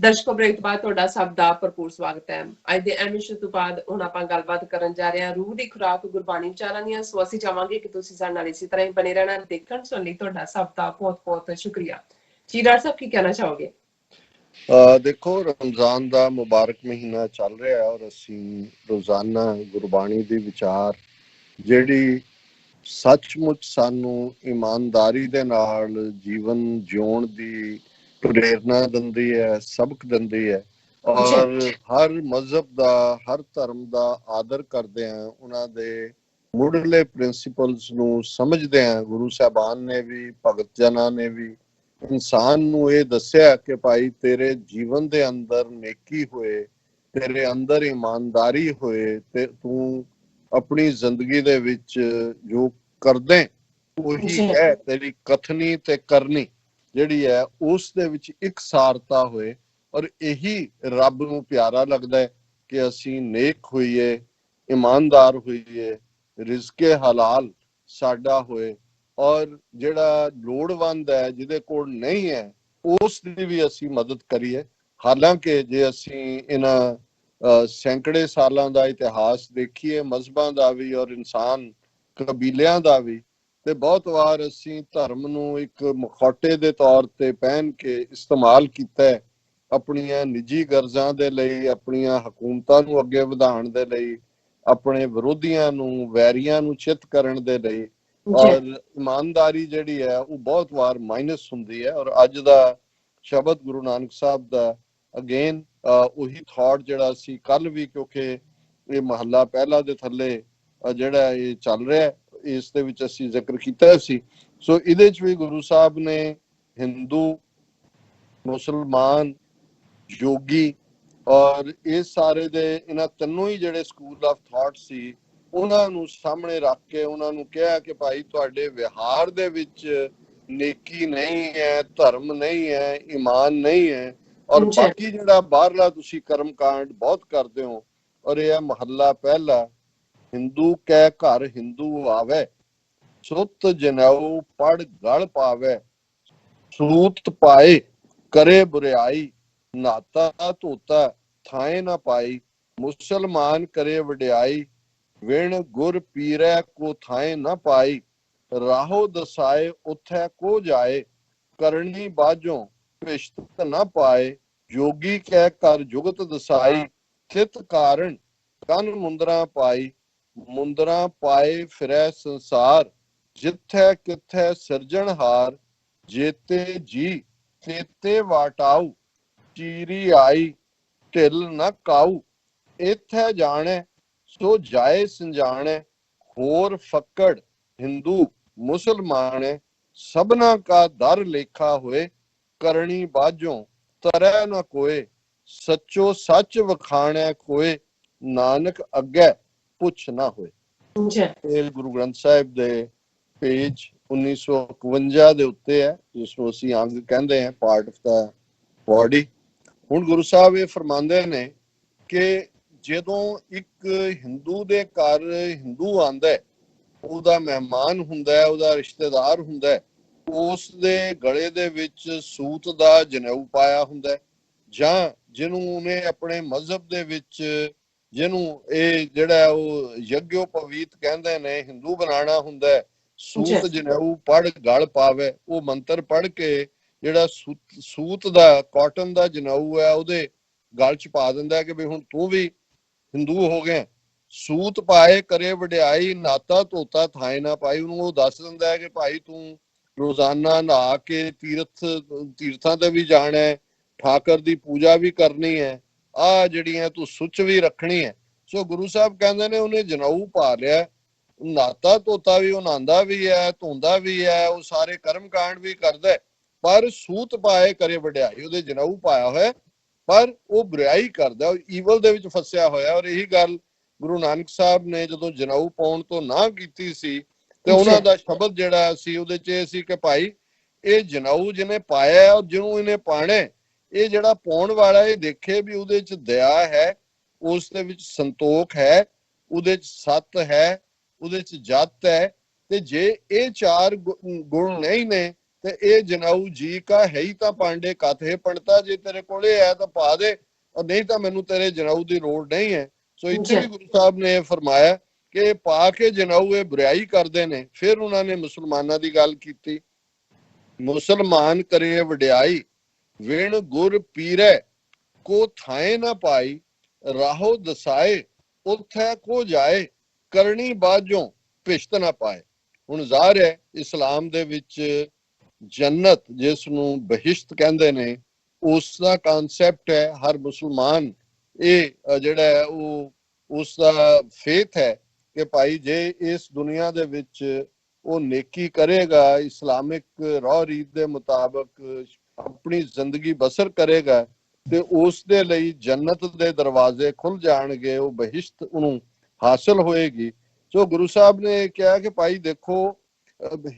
ਦਰਸ਼ਕੋ break ਤੋਂ ਬਾਅਦ ਤੁਹਾਡਾ ਸਭ ਦਾ ਭਰਪੂਰ ਸਵਾਗਤ ਹੈ। ਅੱਜ ਦੇ ਐਮਿਸ਼ਨ ਤੋਂ ਬਾਅਦ ਹੁਣ ਆਪਾਂ ਗੱਲਬਾਤ ਕਰਨ ਜਾ ਰਹੇ ਹਾਂ ਰੂਹ ਦੀ ਖੁਰਾਕ ਗੁਰਬਾਣੀ ਵਿਚਾਰਾਂ ਦੀਆਂ। ਸੋ ਅਸੀਂ ਚਾਹਾਂਗੇ ਕਿ ਤੁਸੀਂ ਸਾਡੇ ਨਾਲ ਇਸੇ ਤਰ੍ਹਾਂ ਹੀ ਬਣੇ ਰਹਿਣਾ। ਦੇਖਣ ਸੁਣਨ ਲਈ ਤੁਹਾਡਾ ਸਭ ਦਾ ਬਹੁਤ ਬਹੁਤ ਸ਼ੁਕਰੀਆ ਜੀ। ਡਾਕਟਰ ਸਾਹਿਬ ਕੀ ਕਹਿਣਾ ਚਾਹੋਗੇ? ਦੇਖੋ, ਰਮਜ਼ਾਨ ਦਾ ਮੁਬਾਰਕ ਮਹੀਨਾ ਚੱਲ ਰਿਹਾ ਔਰ ਅਸੀਂ ਰੋਜ਼ਾਨਾ ਗੁਰਬਾਣੀ ਦੀ ਵਿਚਾਰ ਜਿਹੜੀ ਸੱਚਮੁੱਚ ਸਾਨੂੰ ਇਮਾਨਦਾਰੀ ਦੇ ਨਾਲ ਜੀਵਨ ਜਿਉਣ ਦੀ ਪ੍ਰੇਰਨਾ ਦਿੰਦੀ ਹੈ, ਸਬਕ ਦਿੰਦੀ ਹੈ। ਔਰ ਹਰ ਮਜ਼ਹਬ ਦਾ, ਹਰ ਧਰਮ ਦਾ ਆਦਰ ਕਰਦੇ ਹਾਂ, ਉਹਨਾਂ ਦੇ ਮੁੱਢਲੇ ਪ੍ਰਿੰਸੀਪਲਸ ਨੂੰ ਸਮਝਦੇ ਹਾਂ। ਗੁਰੂ ਸਾਹਿਬਾਨ ਨੇ ਵੀ, ਭਗਤ ਜਨਾਂ ਨੇ ਵੀ ਇਨਸਾਨ ਨੂੰ ਇਹ ਦੱਸਿਆ ਕਿ ਭਾਈ ਤੇਰੇ ਜੀਵਨ ਦੇ ਅੰਦਰ ਨੇਕੀ ਹੋਏ, ਤੇਰੇ ਅੰਦਰ ਇਮਾਨਦਾਰੀ ਹੋਏ ਤੇ ਤੂੰ ਆਪਣੀ ਜ਼ਿੰਦਗੀ ਦੇ ਵਿੱਚ ਜੋ ਕਰਦੇ ਉਹੀ ਹੈ, ਤੇਰੀ ਕਥਨੀ ਤੇ ਕਰਨੀ ਜਿਹੜੀ ਹੈ ਉਸ ਦੇ ਵਿੱਚ ਇਕਸਾਰਤਾ ਹੋਏ। ਔਰ ਇਹੀ ਰੱਬ ਨੂੰ ਪਿਆਰਾ ਲੱਗਦਾ ਹੈ ਕਿ ਅਸੀਂ ਨੇਕ ਹੋਈਏ, ਇਮਾਨਦਾਰ ਹੋਈਏ, ਰਿਜ਼ਕੇ ਹਲਾਲ ਸਾਡਾ ਹੋਏ ਔਰ ਜਿਹੜਾ ਲੋੜਵੰਦ ਹੈ, ਜਿਹਦੇ ਕੋਲ ਨਹੀਂ ਹੈ, ਉਸ ਦੀ ਵੀ ਅਸੀਂ ਮਦਦ ਕਰੀਏ। ਹਾਲਾਂਕਿ ਜੇ ਅਸੀਂ ਇਹਨਾਂ ਸੈਂਕੜੇ ਸਾਲਾਂ ਦਾ ਇਤਿਹਾਸ ਦੇਖੀਏ, ਮਜ਼ਹਬਾਂ ਦਾ ਵੀ ਔਰ ਇਨਸਾਨ ਕਬੀਲਿਆਂ ਦਾ ਵੀ, ਤੇ ਬਹੁਤ ਵਾਰ ਅਸੀਂ ਧਰਮ ਨੂੰ ਇੱਕ ਮੁਖੌਟੇ ਦੇ ਤੌਰ ਤੇ ਪਹਿਨ ਕੇ ਇਸਤੇਮਾਲ ਕੀਤਾ ਹੈ ਆਪਣੀਆਂ ਨਿੱਜੀ ਗਰਜ਼ਾਂ ਦੇ ਲਈ, ਆਪਣੀਆਂ ਹਕੂਮਤਾਂ ਨੂੰ ਅੱਗੇ ਵਧਾਉਣ ਦੇ ਲਈ, ਆਪਣੇ ਵਿਰੋਧੀਆਂ ਨੂੰ, ਵੈਰੀਆਂ ਨੂੰ ਚਿੱਤ ਕਰਨ ਦੇ ਲਈ। ਔਰ ਇਮਾਨਦਾਰੀ ਜਿਹੜੀ ਹੈ ਉਹ ਬਹੁਤ ਵਾਰ ਮਾਈਨਸ ਹੁੰਦੀ ਹੈ। ਔਰ ਅੱਜ ਦਾ ਸ਼ਬਦ ਗੁਰੂ ਨਾਨਕ ਸਾਹਿਬ ਦਾ ਅਗੇਨ ਉਹੀ ਥਾਟ ਜਿਹੜਾ ਸੀ ਕੱਲ ਵੀ, ਕਿਉਂਕਿ ਇਹ ਮਹੱਲਾ ਪਹਿਲਾ ਦੇ ਥੱਲੇ ਜਿਹੜਾ ਇਹ ਚੱਲ ਰਿਹਾ, ਇਸ ਦੇ ਵਿੱਚ ਅਸੀਂ ਜ਼ਿਕਰ ਕੀਤਾ ਸੀ। ਸੋ ਇਹਦੇ ਚ ਵੀ ਗੁਰੂ ਸਾਹਿਬ ਨੇ ਹਿੰਦੂ, ਮੁਸਲਮਾਨ, ਯੋਗੀ ਔਰ ਇਹ ਸਾਰੇ ਦੇ ਇਹਨਾਂ ਤਿੰਨੋਂ ਹੀ ਜਿਹੜੇ ਸਕੂਲ ਆਫ ਥਾਟ ਸੀ ਉਹਨਾਂ ਨੂੰ ਸਾਹਮਣੇ ਰੱਖ ਕੇ ਉਹਨਾਂ ਨੂੰ ਕਿਹਾ ਕਿ ਭਾਈ ਤੁਹਾਡੇ ਵਿਹਾਰ ਦੇ ਵਿੱਚ ਨੇਕੀ ਨਹੀਂ ਹੈ, ਧਰਮ ਨਹੀਂ ਹੈ, ਈਮਾਨ ਨਹੀਂ ਹੈ, ਔਰ ਬਾਕੀ ਜਿਹੜਾ ਬਾਹਰਲਾ ਤੁਸੀਂ ਕਰਮ ਕਾਂਡ ਬਹੁਤ ਕਰਦੇ ਹੋ। ਔਰ ਇਹ ਮਹੱਲਾ ਪਹਿਲਾ, ਹਿੰਦੂ ਕੈ ਘਰ ਹਿੰਦੂ ਆਵੇ, ਸੁਤ ਜਨੇਊ ਪੜ ਗਲ ਪਾਵੇ, ਸੂਤ ਪਾਏ ਕਰੇ ਬੁਰਿਆਈ, ਨਾਤਾ ਧੋਤਾ ਥਾਏ ਨਾ ਪਾਈ, ਮੁਸਲਮਾਨ ਕਰੇ ਵਡਿਆਈ, ਵਿਣ ਗੁਰ ਪੀਰੈ ਕੋ ਥਾਏ ਨਾ ਪਾਈ, ਰਾਹੋ ਦਸਾਏ ਉਥੈ ਕੋ ਜਾਏ, ਕਰਨੀ ਬਾਝੋਂ ਭਿਸ਼ਤ ਨਾ ਪਾਏ, ਜੋਗੀ ਕਹਿ ਕਰ ਜੁਗਤ ਦਸਾਈ, ਥਿਤ ਕਾਰਨ ਕੰਨ ਮੁੰਦਰਾ ਪਾਈ, ਮੁੰਦਰਾ ਪਾਏ ਫਿਰੈ ਸੰਸਾਰ, ਜਿੱਥੈ ਕਿੱਥੈ ਸਿਰਜਣਹਾਰ, ਜੇਤੇ ਜੀ ਤੇਤੇ ਵਾਟਾਉ, ਚੀਰੀ ਆਈ ਢਿੱਲ ਨਾ ਕਾਉ, ਇਥੈ ਜਾਣੈ ਸੋ ਜਾਏ ਸੰਜਾਣੈ, ਹੋਰ ਫੱਕੜ ਹਿੰਦੂ ਮੁਸਲਮਾਨੈ, ਸਭਨਾ ਕਾ ਦਰ ਲੇਖਾ ਹੋਏ, ਕਰਨੀ ਬਾਝੋਂ ਤਰੈ ਨਾ ਕੋਏ, ਸੱਚੋ ਸੱਚ ਵਖਾਣੈ ਕੋਏ, ਨਾਨਕ ਅੱਗੇ ਪੁੱਛ ਨਾ ਹੋਏ। ਇਹ ਗੁਰੂ ਗ੍ਰੰਥ ਸਾਹਿਬ ਦੇ ਪੇਜ 1951 ਦੇ ਉੱਤੇ ਹੈ, ਜਿਸਨੂੰ ਅਸੀਂ ਅੰਗ ਕਹਿੰਦੇ ਹਾਂ, ਪਾਰਟ ਆਫ ਦਾ ਬੋਡੀ। ਹੁਣ ਗੁਰੂ ਸਾਹਿਬ ਇਹ ਫਰਮਾਉਂਦੇ ਨੇ ਕਿ ਜਦੋਂ ਇੱਕ ਹਿੰਦੂ ਦੇ ਘਰ ਹਿੰਦੂ ਆਉਂਦਾ, ਉਹਦਾ ਮਹਿਮਾਨ ਹੁੰਦਾ, ਉਹਦਾ ਰਿਸ਼ਤੇਦਾਰ ਹੁੰਦਾ, ਉਸ ਦੇ ਗਲੇ ਦੇ ਵਿੱਚ ਸੂਤ ਦਾ ਜਨੇਊ ਪਾਇਆ ਹੁੰਦਾ, ਜਾਂ ਜਿਹਨੂੰ ਉਹਨੇ ਆਪਣੇ ਮਜ਼ਹਬ ਦੇ ਵਿੱਚ, ਜਿਹਨੂੰ ਇਹ ਜਿਹੜਾ ਉਹ ਯੱਗਯੋਪਵੀਤ ਕਹਿੰਦੇ ਨੇ, ਹਿੰਦੂ ਬਣਾਉਣਾ ਹੁੰਦਾ, ਸੂਤ ਜਨੇਊ ਪੜ ਗਲ ਪਾਵੇ, ਉਹ ਮੰਤਰ ਪੜ ਕੇ ਜਿਹੜਾ ਸੂਤ ਦਾ, ਕਾਟਨ ਦਾ ਜਨੇਊ ਹੈ ਉਹਦੇ ਗਲ ਚ ਪਾ ਦਿੰਦਾ ਕਿ ਵੀ ਹੁਣ ਤੂੰ ਵੀ ਹਿੰਦੂ ਹੋ ਗਿਆ। ਸੂਤ ਪਾਏ ਕਰੇ ਵਡਿਆਈ, ਨਾਤਾ ਧੋਤਾ ਥਾਏ ਨਾ ਪਾਈ, ਉਹਨੂੰ ਉਹ ਦੱਸ ਦਿੰਦਾ ਹੈ ਕਿ ਭਾਈ ਤੂੰ ਰੋਜ਼ਾਨਾ ਨਹਾ ਕੇ ਤੀਰਥਾਂ ਤੇ ਵੀ ਜਾਣਾ ਹੈ, ਠਾਕਰ ਦੀ ਪੂਜਾ ਵੀ ਕਰਨੀ ਹੈ, ਆਹ ਜਿਹੜੀਆਂ ਤੂੰ ਸੁੱਚ ਵੀ ਰੱਖਣੀ ਹੈ। ਸੋ ਗੁਰੂ ਸਾਹਿਬ ਕਹਿੰਦੇ ਨੇ ਉਹਨੇ ਜਨੇਊ ਪਾ ਲਿਆ, ਨਾਤਾ ਧੋਤਾ ਵੀ, ਉਹ ਨਹਾਉਂਦਾ ਵੀ ਹੈ, ਧੋਂਦਾ ਵੀ ਹੈ, ਉਹ ਸਾਰੇ ਕਰਮ ਕਾਂਡ ਵੀ ਕਰਦਾ, ਪਰ ਸੂਤ ਪਾਏ ਕਰੇ ਵਡਿਆਈ, ਉਹਦੇ ਜਨੇਊ ਪਾਇਆ ਹੋਇਆ ਪਰ ਉਹ ਬੁਰਾਈ ਕਰਦਾ, ਉਹ ਈਵਲ ਦੇ ਵਿੱਚ ਫਸਿਆ ਹੋਇਆ। ਔਰ ਇਹੀ ਗੱਲ ਗੁਰੂ ਨਾਨਕ ਸਾਹਿਬ ਨੇ ਜਦੋਂ ਜਨੇਊ ਪਾਉਣ ਤੋਂ ਨਾ ਕੀਤੀ ਸੀ ਤੇ ਉਹਨਾਂ ਦਾ ਸ਼ਬਦ ਜਿਹੜਾ ਸੀ ਉਹਦੇ ਚ ਇਹ ਸੀ ਕਿ ਭਾਈ ਇਹ ਜਨੇਊ ਜਿਹਨੇ ਪਾਇਆ ਔਰ ਜਿਹਨੂੰ ਇਹਨੇ ਪਾਣਾ, ਇਹ ਜਿਹੜਾ ਪਾਉਣ ਵਾਲਾ ਇਹ ਦੇਖੇ ਵੀ ਉਹਦੇ ਚ ਦਇਆ ਹੈ, ਉਸ ਦੇ ਵਿੱਚ ਸੰਤੋਖ ਹੈ, ਉਹਦੇ ਚ ਸੱਤ ਹੈ, ਉਹਦੇ ਚ ਜਤ ਹੈ। ਤੇ ਜੇ ਇਹ ਚਾਰ ਗੁਣ ਨਹੀਂ ਨੇ ਤੇ ਇਹ ਜਨਾਊ ਜੀ ਕਾ ਹੈ ਹੀ ਤਾਂ ਪਾਂਡੇ ਕਾਥੇ ਪੰਡਤਾ, ਜੇ ਤੇਰੇ ਕੋਲੇ ਹੈ ਤਾਂ ਪਾ ਦੇ, ਔਰ ਨਹੀਂ ਤਾਂ ਮੈਨੂੰ ਤੇਰੇ ਜਨਾਊ ਦੀ ਲੋੜ ਨਹੀਂ ਹੈ। ਸੋ ਇੱਥੇ ਵੀ ਗੁਰੂ ਸਾਹਿਬ ਨੇ ਇਹ ਫਰਮਾਇਆ ਕਿ ਪਾ ਕੇ ਜਨਾਊ ਇਹ ਬੁਰਾਈ ਕਰਦੇ ਨੇ। ਫਿਰ ਉਹਨਾਂ ਨੇ ਮੁਸਲਮਾਨਾਂ ਦੀ ਗੱਲ ਕੀਤੀ, ਮੁਸਲਮਾਨ ਕਰੇ ਵਡਿਆਈ, ਵਿਣ ਗੁਰ ਪੀਰੈ ਕੋ ਥਾਏ ਨਾ ਪਾਈ, ਰਾਹੋ ਦਸਾਏ ਉੱਥੈ ਕੋ ਜਾਏ, ਕਰਨੀ ਬਾਝੋਂ ਭਿਸ਼ਤ ਨਾ ਪਾਏ। ਹੁਣ ਜ਼ਾਹਰ ਹੈ ਇਸਲਾਮ ਦੇ ਵਿੱਚ ਜੰਨਤ, ਜਿਸ ਨੂੰ ਬਹਿਸ਼ਤ ਕਹਿੰਦੇ ਨੇ, ਉਸ ਦਾ ਕਨਸੈਪਟ ਹੈ। ਹਰ ਮੁਸਲਮਾਨ ਇਹ ਜਿਹੜਾ ਹੈ ਉਹ ਉਸ ਦਾ ਫੇਥ ਹੈ ਕਿ ਭਾਈ ਜੇ ਇਸ ਦੁਨੀਆ ਦੇ ਵਿੱਚ ਉਹ ਨੇਕੀ ਕਰੇਗਾ, ਇਸਲਾਮਿਕ ਰਹੁ ਰੀਤ ਦੇ ਮੁਤਾਬਕ ਆਪਣੀ ਜ਼ਿੰਦਗੀ ਬਸਰ ਕਰੇਗਾ, ਤੇ ਉਸ ਦੇ ਲਈ ਜੰਨਤ ਦੇ ਦਰਵਾਜ਼ੇ ਖੁੱਲ ਜਾਣਗੇ, ਉਹ ਬਹਿਸ਼ਤ ਉਹਨੂੰ ਹਾਸਲ ਹੋਏਗੀ। ਸੋ ਗੁਰੂ ਸਾਹਿਬ ਨੇ ਕਿਹਾ ਕਿ ਭਾਈ ਦੇਖੋ,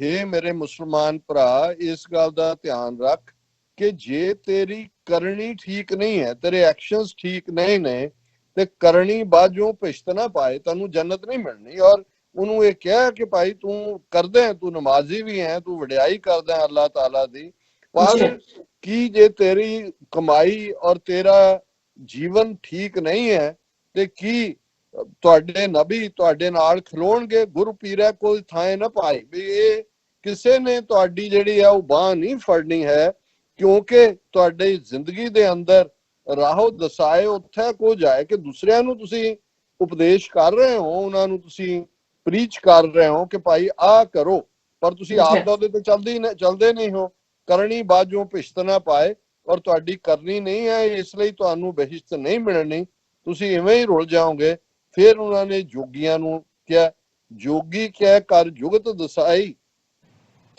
ਹੇ ਮੇਰੇ ਮੁਸਲਮਾਨ ਭਰਾ, ਇਸ ਗੱਲ ਦਾ ਧਿਆਨ ਰੱਖ ਕਿ ਜੇ ਤੇਰੀ ਕਰਨੀ ਠੀਕ ਨਹੀਂ ਹੈ, ਤੇਰੇ ਐਕਸ਼ਨਸ ਠੀਕ ਨਹੀਂ ਨੇ, ਤੇ ਕਰਨੀ ਬਾਝੋਂ ਭਿਸ਼ਤ ਨਾ ਪਾਏ, ਤੈਨੂੰ ਜੰਨਤ ਨਹੀਂ ਮਿਲਣੀ। ਔਰ ਉਹਨੂੰ ਇਹ ਕਿਹਾ ਕਿ ਭਾਈ ਤੂੰ ਕਰਦੇ ਹੈ, ਤੂੰ ਨਮਾਜ਼ੀ ਵੀ ਹੈ, ਤੂੰ ਵਡਿਆਈ ਕਰਦਾ ਹੈ ਅੱਲਾਹ ਤਾਲਾ ਦੀ, ਪਰ ਕੀ ਜੇ ਤੇਰੀ ਕਮਾਈ ਔਰ ਤੇਰਾ ਜੀਵਨ ਠੀਕ ਨਹੀਂ ਹੈ, ਤੇ ਕੀ ਤੁਹਾਡੇ ਨਬੀ ਤੁਹਾਡੇ ਨਾਲ ਖਲੋਣਗੇ? ਗੁਰੂ ਪੀਰਾ ਕੋਈ ਥਾਂ ਨਾ ਪਾਈ, ਵੀ ਇਹ ਕਿਸੇ ਨੇ ਤੁਹਾਡੀ ਜਿਹੜੀ ਆ ਉਹ ਬਾਂਹ ਨਹੀਂ ਫੜਨੀ ਹੈ, ਕਿਉਂਕਿ ਤੁਹਾਡੀ ਜ਼ਿੰਦਗੀ ਦੇ ਅੰਦਰ ਰਾਹੋ ਦਸਾਏ ਉੱਥੇ ਕੋ ਜਾਏ, ਕਿ ਦੂਸਰਿਆਂ ਨੂੰ ਤੁਸੀਂ ਉਪਦੇਸ਼ ਕਰ ਰਹੇ ਹੋ, ਉਹਨਾਂ ਨੂੰ ਤੁਸੀਂ ਪ੍ਰੀਚ ਕਰ ਰਹੇ ਹੋ ਕਿ ਭਾਈ ਆਹ ਕਰੋ, ਪਰ ਤੁਸੀਂ ਆਪ ਦਾ ਉਹਦੇ ਤੇ ਚੱਲਦੇ ਨਹੀਂ ਹੋ। ਕਰਨੀ ਬਾਝੋਂ ਭਿਸ਼ਤ ਨਾ ਪਾਏ, ਔਰ ਤੁਹਾਡੀ ਕਰਨੀ ਨਹੀਂ ਹੈ, ਇਸ ਲਈ ਤੁਹਾਨੂੰ ਬਹਿਸ਼ਤ ਨਹੀਂ ਮਿਲਣੀ, ਤੁਸੀਂ ਇਵੇਂ ਹੀ ਰੁਲ ਜਾਓਗੇ। ਫਿਰ ਉਹਨਾਂ ਨੇ ਜੋਗੀਆਂ ਨੂੰ ਕਿਹਾ, ਜੋਗੀ ਕਹਿ ਕਰ ਜੁਗਤ ਦਸਾਈ,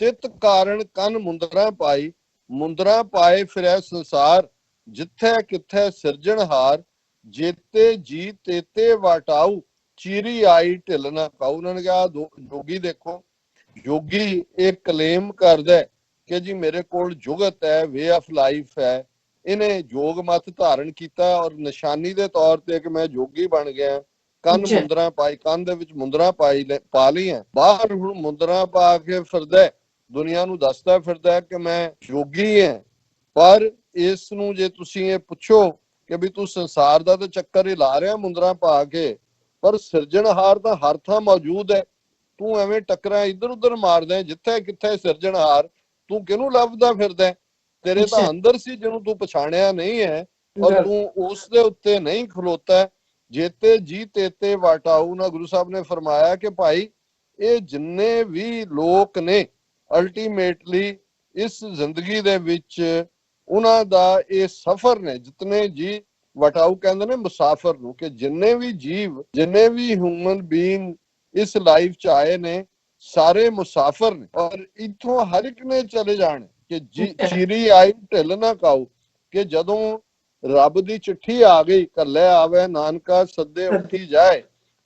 ਤਿਤ ਕਾਰਨ ਕੰਨ ਮੁੰਦਰਾ ਪਾਈ, ਮੁੰਦਰਾ ਪਾਏ ਫਿਰੈ ਸੰਸਾਰ, ਜਿੱਥੇ ਕਿੱਥੇ ਸਿਰਜਣਹਾਰ, ਜੇਤੇ ਜੀ ਤੇਤੇ ਵਾਟਾਊ, ਚੀਰੀ ਆਈ ਢਿੱਲ ਨਾ ਕਾਊ। ਉਹਨਾਂ ਨੇ ਕਿਹਾ ਜੋਗੀ ਦੇਖੋ, ਜੋਗੀ ਇਹ ਕਲੇਮ ਕਰਦਾ ਕਿ ਜੀ ਮੇਰੇ ਕੋਲ ਜੁਗਤ ਹੈ, ਵੇ ਆਫ ਲਾਈਫ ਹੈ, ਇਹਨੇ ਜੋਗ ਮਤ ਧਾਰਨ ਕੀਤਾ, ਔਰ ਨਿਸ਼ਾਨੀ ਦੇ ਤੌਰ ਤੇ ਕਿ ਮੈਂ ਜੋਗੀ ਬਣ ਗਿਆ। ਕੰਨ ਮੁੰਦਰਾ ਪਾਈ, ਕੰਨ ਦੇ ਵਿੱਚ ਮੁੰਦਰਾ ਪਾ ਲਈਆਂ, ਬਾਹਰ ਹੁਣ ਮੁੰਦਰਾ ਪਾ ਕੇ ਫਿਰਦਾ, ਦੁਨੀਆ ਨੂੰ ਦੱਸਦਾ ਫਿਰਦਾ ਕਿ ਮੈਂ ਜੋਗੀ ਹਾਂ। ਪਰ ਇਸ ਨੂੰ ਜੇ ਤੁਸੀਂ ਇਹ ਪੁੱਛੋ ਕਿ ਵੀ ਤੂੰ ਸੰਸਾਰ ਦਾ ਤਾਂ ਚੱਕਰ ਹੀ ਲਾ ਰਿਹਾ ਮੁੰਦਰਾ ਪਾ ਕੇ, ਪਰ ਸਿਰਜਣਹਾਰ ਤਾਂ ਹਰ ਥਾਂ ਮੌਜੂਦ ਹੈ, ਤੂੰ ਐਵੇਂ ਟੱਕਰਾਂ ਇੱਧਰ ਉੱਧਰ ਮਾਰਦਾ, ਜਿੱਥੇ ਕਿੱਥੇ ਸਿਰਜਣਹਾਰ, ਤੂੰ ਕਿਹਨੂੰ ਲੱਭਦਾ ਫਿਰਦਾ? ਤੇਰੇ ਤਾਂ ਅੰਦਰ ਸੀ ਜਿਹਨੂੰ ਤੂੰ ਪਛਾਣਿਆ ਨਹੀਂ ਹੈ, ਔਰ ਤੂੰ ਉਸ ਦੇ ਉੱਤੇ ਨਹੀਂ ਖਲੋਤਾ। ਜੇਤੇ ਜੀ ਤੇਤੇ ਵਾਟਾਊ, ਨਾ ਗੁਰੂ ਸਾਹਿਬ ਨੇ ਫਰਮਾਇਆ ਕਿ ਭਾਈ ਇਹ ਜਿੰਨੇ ਵੀ ਲੋਕ ਨੇ ਅਲਟੀਮੇਟਲੀ ਇਸ ਜ਼ਿੰਦਗੀ ਦੇ ਵਿੱਚ ਉਹਨਾਂ ਦਾ ਇਹ ਸਫ਼ਰ ਨੇ, ਜਿਤਨੇ ਜੀ ਵਟਾਊ ਕਹਿੰਦੇ ਨੇ ਮੁਸਾਫਰ ਨੂੰ, ਕਿ ਜਿੰਨੇ ਵੀ ਜੀਵ, ਜਿੰਨੇ ਵੀ ਹਿਊਮਨ ਬੀਇੰਗ ਇਸ ਲਾਈਫ ਚ ਆਏ ਨੇ, ਸਾਰੇ ਮੁਸਾਫਰ ਨੇ, ਔਰ ਇੱਥੋਂ ਹਰ ਇੱਕ ਨੇ ਚਲੇ ਜਾਣਾ, ਕਿ ਚੀਰੀ ਆਈ ਢਿੱਲ ਨਾ ਕਾਊ, ਕਿ ਜਦੋਂ ਰੱਬ ਦੀ ਚਿੱਠੀ ਆ ਗਈ, ਕੱਲੇ ਆਵੇ ਨਾਨਕਾ ਸੱਦੇ ਉੱਠੀ ਜਾਏ,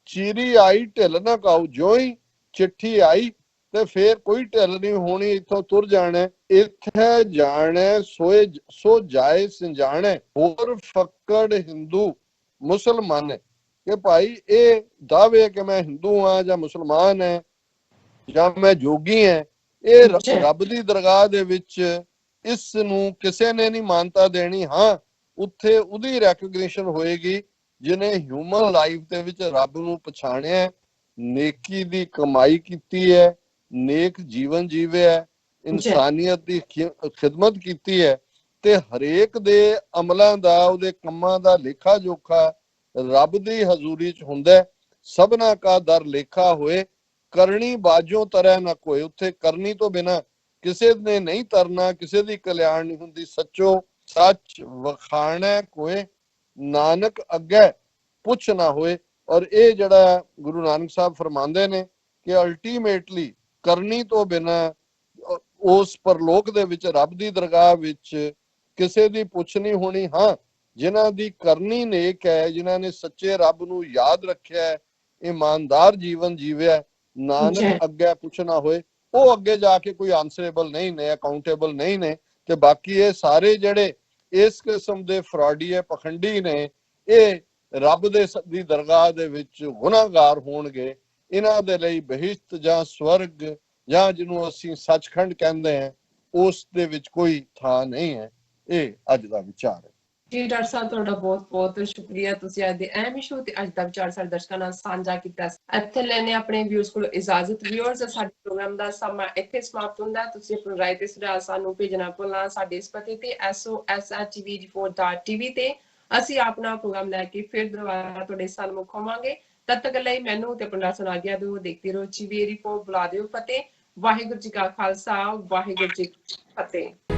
ਚੀਰੀ ਆਈ ਢਿੱਲ ਨਾ ਕਾਊ, ਜੋ ਹੀ ਚਿੱਠੀ ਆਈ ਤੇ ਫੇਰ ਕੋਈ ਢਿੱਲ ਨਹੀਂ ਹੋਣੀ, ਇੱਥੋਂ ਤੁਰ ਜਾਣਾ। ਇੱਥੇ ਜਾਣੇ ਸੋਏ ਸੋ ਜਾਏ ਸਿੰਜਾਣੇ, ਹੋਰ ਫੱਕੜ ਹਿੰਦੂ ਮੁਸਲਮਾਨ, ਕਿ ਭਾਈ ਇਹ ਦਾਅਵੇ ਕਿ ਮੈਂ ਹਿੰਦੂ ਹਾਂ ਜਾਂ ਮੁਸਲਮਾਨ ਹੈ ਜਾਂ ਮੈਂ ਜੋਗੀ ਹਾਂ, ਇਹ ਰੱਬ ਦੀ ਦਰਗਾਹ ਦੇ ਵਿੱਚ ਇਸ ਨੂੰ ਕਿਸੇ ਨੇ ਨਹੀਂ ਮਾਨਤਾ ਦੇਣੀ। ਹਾਂ, ਉੱਥੇ ਉਹਦੀ ਰੈਕਗਨੀਸ਼ਨ ਹੋਏਗੀ ਜਿਹਨੇ ਹਿਊਮਨ ਲਾਈਫ ਦੇ ਵਿੱਚ ਰੱਬ ਨੂੰ ਪਛਾਣਿਆ, ਨੇਕੀ ਦੀ ਕਮਾਈ ਕੀਤੀ ਹੈ, ਨੇਕ ਜੀਵਨ ਜੀਵਿਆ, ਇਨਸਾਨੀਅਤ ਦੀ ਖਿਦਮਤ ਕੀਤੀ ਹੈ, ਤੇ ਹਰੇਕ ਦੇ ਅਮਲਾਂ ਦਾ, ਉਹਦੇ ਕੰਮਾਂ ਦਾ ਲੇਖਾ ਜੋਖਾ ਰੱਬ ਦੀ ਹਜ਼ੂਰੀ ਚ ਹੁੰਦਾ। ਸਭਨਾ ਕਾ ਦਰ ਲੇਖਾ ਹੋਏ, ਕਰਨੀ ਬਾਝੋਂ ਤਰੈ ਨਾ ਕੋਏ। ਉੱਥੇ ਕਰਨੀ ਤੋਂ ਬਿਨਾਂ ਕਿਸੇ ਨੇ ਨਹੀਂ ਤਰਨਾ, ਕਿਸੇ ਦੀ ਕਲਿਆਣ ਨਹੀਂ ਹੁੰਦੀ। ਸੱਚੋ ਸੱਚ ਵਖਾਣੈ ਕੋਏ, ਨਾਨਕ ਅੱਗੇ ਪੁੱਛ ਨਾ ਹੋਏ। ਔਰ ਇਹ ਜਿਹੜਾ ਗੁਰੂ ਨਾਨਕ ਸਾਹਿਬ ਫਰਮਾਉਂਦੇ ਨੇ ਕਿ ਅਲਟੀਮੇਟਲੀ ਕਰਨੀ ਤੋਂ ਬਿਨਾਂ ਉਸ ਪਰਲੋਕ ਦੇ ਵਿੱਚ, ਰੱਬ ਦੀ ਦਰਗਾਹ ਵਿੱਚ ਕਿਸੇ ਦੀ ਪੁੱਛ ਨਹੀਂ ਹੋਣੀ। ਹਾਂ, ਜਿਨ੍ਹਾਂ ਦੀ ਕਰਨੀ ਨੇਕ ਹੈ, ਜਿਨ੍ਹਾਂ ਨੇ ਸੱਚੇ ਰੱਬ ਨੂੰ ਯਾਦ ਰੱਖਿਆ, ਇਮਾਨਦਾਰ ਜੀਵਨ ਜੀਵਿਆ, ਨਾਨਕ ਅੱਗੇ ਪੁੱਛਣਾ ਹੋਏ, ਉਹ ਅੱਗੇ ਜਾ ਕੇ ਕੋਈ ਆਨਸਰੇਬਲ ਨਹੀਂ ਨੇ, ਅਕਾਊਂਟੇਬਲ ਨਹੀਂ ਨੇ। ਤੇ ਬਾਕੀ ਇਹ ਸਾਰੇ ਜਿਹੜੇ ਇਸ ਕਿਸਮ ਦੇ ਫਰਾਡੀਏ ਪਖੰਡੀ ਨੇ, ਇਹ ਰੱਬ ਦੀ ਦਰਗਾਹ ਦੇ ਵਿੱਚ ਗੁਨਾਹਗਾਰ ਹੋਣਗੇ। ਇਹਨਾਂ ਦੇ ਲਈ ਬਹਿਸ਼ਤ ਜਾਂ ਸਵਰਗ, ਜਾਂ ਜਿਹਨੂੰ ਅਸੀਂ ਸੱਚਖੰਡ ਕਹਿੰਦੇ ਹਾਂ, ਉਸ ਦੇ ਵਿੱਚ ਕੋਈ ਥਾਂ ਨਹੀਂ ਹੈ। ਇਹ ਅੱਜ ਦਾ ਵਿਚਾਰ ਹੈ। ਜੀ ਡਾਕਟਰ ਸਾਹਿਬ, ਤੁਹਾਡਾ ਬਹੁਤ ਬਹੁਤ ਸ਼ੁਕਰੀਆ। ਤੁਸੀਂ ਅੱਜ ਦੇ ਅਹਿਮ ਇਸ਼ੂ ਤੇ ਅੱਜ ਦਾ ਵਿਚਾਰ ਸਾਡੇ ਦਰਸ਼ਕਾਂ ਨਾਲ ਸਾਂਝਾ ਕੀਤਾ। ਇੱਥੇ ਲੈਣੇ ਆਪਣੇ ਵਿਊਅਰਸ ਕੋਲ ਇਜਾਜ਼ਤ। ਵਿਊਅਰਸ, ਸਾਡੇ ਪ੍ਰੋਗਰਾਮ ਦਾ ਸਮਾਂ ਇੱਥੇ ਸਮਾਪਤ ਹੁੰਦਾ ਹੈ। ਤੁਸੀਂ ਆਪਣੀ ਰਾਏ ਤੇ ਸੁਝਾਅ ਸਾਨੂੰ ਭੇਜਣਾ ਭੁੱਲਣਾ ਸਾਡੇ ਇਸ ਪਤੇ ਤੇ SOS@tv4.tv ਤੇ। ਅਸੀਂ ਆਪਣਾ ਪ੍ਰੋਗਰਾਮ ਲੈ ਕੇ ਫਿਰ ਦੁਬਾਰਾ ਤੁਹਾਡੇ ਸਨਮੁਖ ਹੋਵਾਂਗੇ। ਤਦ ਤੱਕ ਲਈ ਮੈਨੂੰ ਤੇ ਆਪਣਾ ਸੁਣਾ ਗਿਆ ਦਿਓ। ਦੇਖਦੇ ਰਹੋ ਚੀਵੀ ਰਿਪੋਰਟ। ਬੁਲਾ ਦਿਓ ਫਤਿਹ। ਵਾਹਿਗੁਰੂ ਜੀ ਕਾ ਖਾਲਸਾ, ਵਾਹਿਗੁਰੂ ਜੀ ਕੀ ਫਤਿਹ।